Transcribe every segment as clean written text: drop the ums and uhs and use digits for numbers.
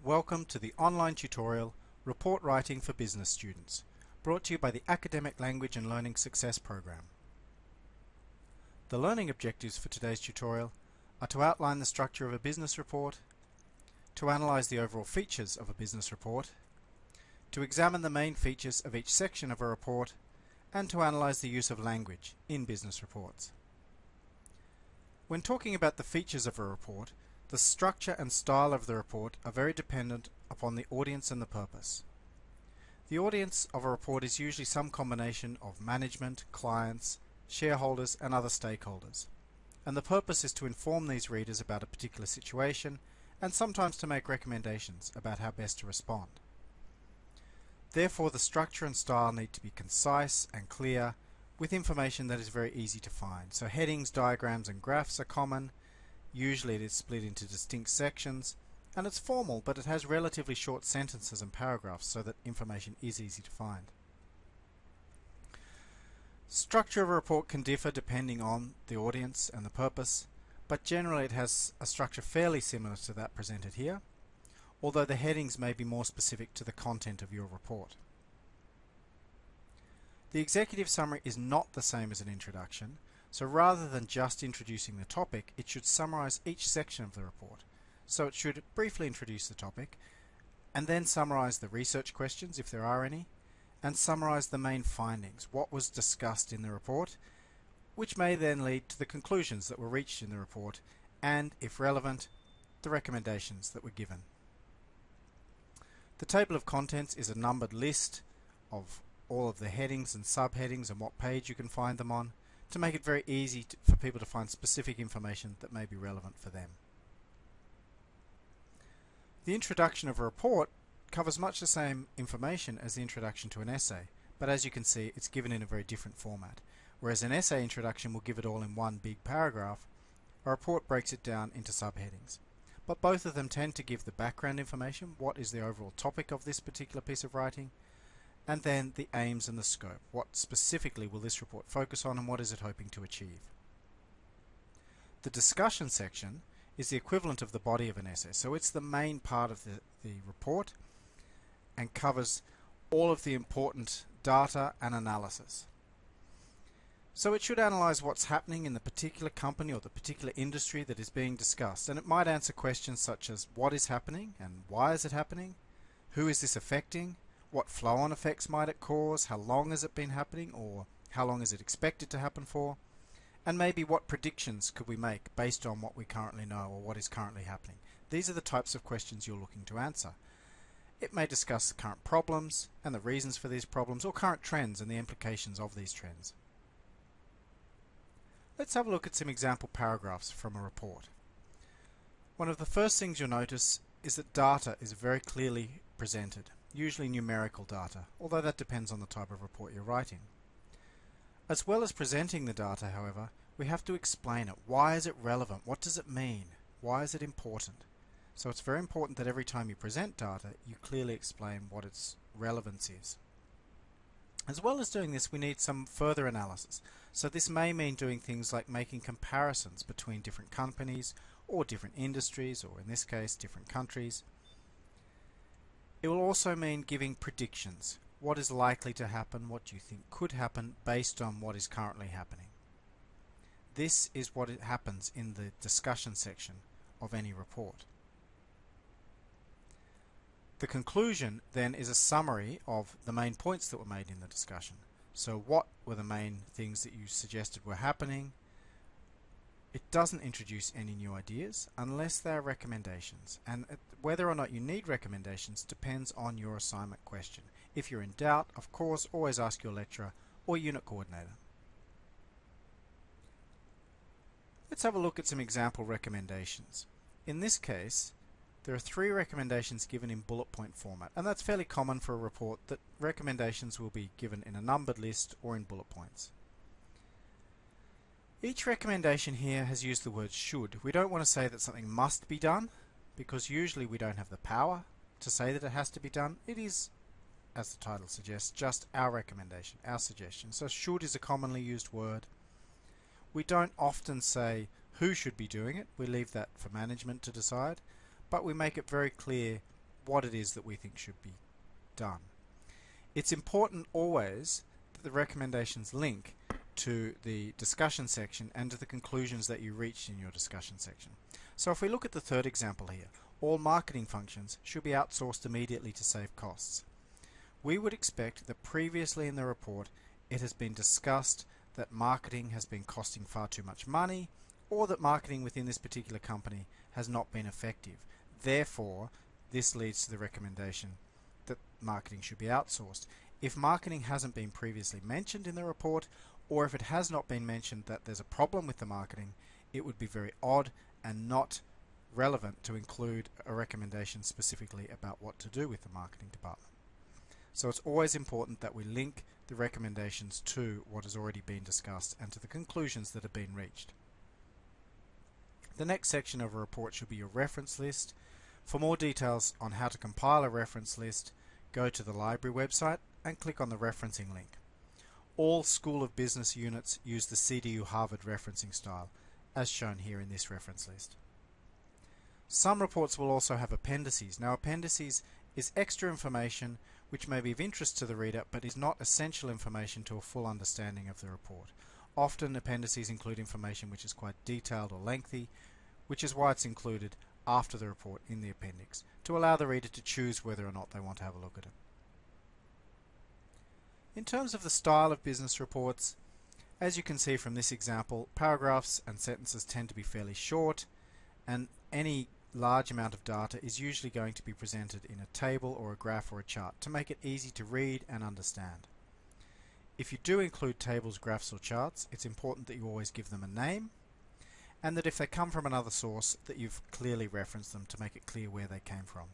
Welcome to the online tutorial Report Writing for Business Students, brought to you by the Academic Language and Learning Success Program. The learning objectives for today's tutorial are to outline the structure of a business report, to analyze the overall features of a business report, to examine the main features of each section of a report, and to analyze the use of language in business reports. When talking about the features of a report, the structure and style of the report are very dependent upon the audience and the purpose. The audience of a report is usually some combination of management, clients, shareholders, and other stakeholders. And the purpose is to inform these readers about a particular situation and sometimes to make recommendations about how best to respond. Therefore, the structure and style need to be concise and clear with information that is very easy to find. So headings, diagrams, and graphs are common. Usually it is split into distinct sections, and it's formal, but it has relatively short sentences and paragraphs so that information is easy to find. Structure of a report can differ depending on the audience and the purpose, but generally it has a structure fairly similar to that presented here, although the headings may be more specific to the content of your report. The executive summary is not the same as an introduction, so rather than just introducing the topic, it should summarize each section of the report. So it should briefly introduce the topic, and then summarize the research questions, if there are any, and summarize the main findings, what was discussed in the report, which may then lead to the conclusions that were reached in the report, and, if relevant, the recommendations that were given. The table of contents is a numbered list of all of the headings and subheadings and what page you can find them on, to make it very easy for people to find specific information that may be relevant for them. The introduction of a report covers much the same information as the introduction to an essay, but as you can see, it's given in a very different format. Whereas an essay introduction will give it all in one big paragraph, a report breaks it down into subheadings. But both of them tend to give the background information, what is the overall topic of this particular piece of writing, and then the aims and the scope. What specifically will this report focus on and what is it hoping to achieve? The discussion section is the equivalent of the body of an essay, so it's the main part of the report and covers all of the important data and analysis. So it should analyze what's happening in the particular company or the particular industry that is being discussed, and it might answer questions such as what is happening and why is it happening, who is this affecting, what flow-on effects might it cause, how long has it been happening, or how long is it expected to happen for, and maybe what predictions could we make based on what we currently know or what is currently happening. These are the types of questions you're looking to answer. It may discuss current problems and the reasons for these problems, or current trends and the implications of these trends. Let's have a look at some example paragraphs from a report. One of the first things you'll notice is that data is very clearly presented, usually numerical data, although that depends on the type of report you're writing. As well as presenting the data, however, we have to explain it. Why is it relevant? What does it mean? Why is it important? So it's very important that every time you present data, you clearly explain what its relevance is. As well as doing this, we need some further analysis. So this may mean doing things like making comparisons between different companies or different industries, or in this case, different countries. It will also mean giving predictions. What is likely to happen? What do you think could happen based on what is currently happening? This is what happens in the discussion section of any report. The conclusion then is a summary of the main points that were made in the discussion. So what were the main things that you suggested were happening? It doesn't introduce any new ideas unless they are recommendations, and whether or not you need recommendations depends on your assignment question. If you're in doubt, of course, always ask your lecturer or unit coordinator. Let's have a look at some example recommendations. In this case, there are 3 recommendations given in bullet point format, and that's fairly common for a report that recommendations will be given in a numbered list or in bullet points. Each recommendation here has used the word should. We don't want to say that something must be done, because usually we don't have the power to say that it has to be done. It is, as the title suggests, just our recommendation, our suggestion. So should is a commonly used word. We don't often say who should be doing it. We leave that for management to decide, but we make it very clear what it is that we think should be done. It's important always that the recommendations link to the discussion section and to the conclusions that you reached in your discussion section. So if we look at the third example here, all marketing functions should be outsourced immediately to save costs. We would expect that previously in the report it has been discussed that marketing has been costing far too much money, or that marketing within this particular company has not been effective. Therefore, this leads to the recommendation that marketing should be outsourced. If marketing hasn't been previously mentioned in the report, or if it has not been mentioned that there's a problem with the marketing, it would be very odd and not relevant to include a recommendation specifically about what to do with the marketing department. So it's always important that we link the recommendations to what has already been discussed and to the conclusions that have been reached. The next section of a report should be your reference list. For more details on how to compile a reference list, go to the library website and click on the referencing link. All School of Business units use the CDU Harvard referencing style, as shown here in this reference list. Some reports will also have appendices. Now, appendices is extra information which may be of interest to the reader but is not essential information to a full understanding of the report. Often appendices include information which is quite detailed or lengthy, which is why it's included after the report in the appendix, to allow the reader to choose whether or not they want to have a look at it. In terms of the style of business reports, as you can see from this example, paragraphs and sentences tend to be fairly short, and any large amount of data is usually going to be presented in a table or a graph or a chart to make it easy to read and understand. If you do include tables, graphs or charts, it's important that you always give them a name, and that if they come from another source, that you've clearly referenced them to make it clear where they came from.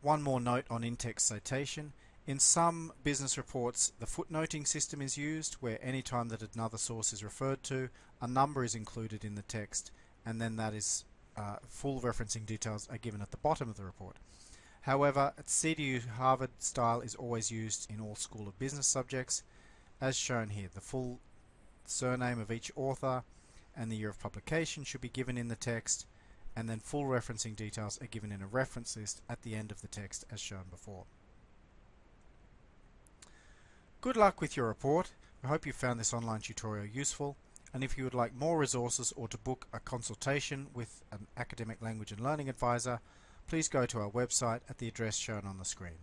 One more note on in-text citation. In some business reports, the footnoting system is used, where any time that another source is referred to, a number is included in the text, and then that is full referencing details are given at the bottom of the report. However, CDU Harvard style is always used in all School of Business subjects, as shown here. The full surname of each author and the year of publication should be given in the text, and then full referencing details are given in a reference list at the end of the text as shown before. Good luck with your report. I hope you found this online tutorial useful, and if you would like more resources or to book a consultation with an academic language and learning advisor, please go to our website at the address shown on the screen.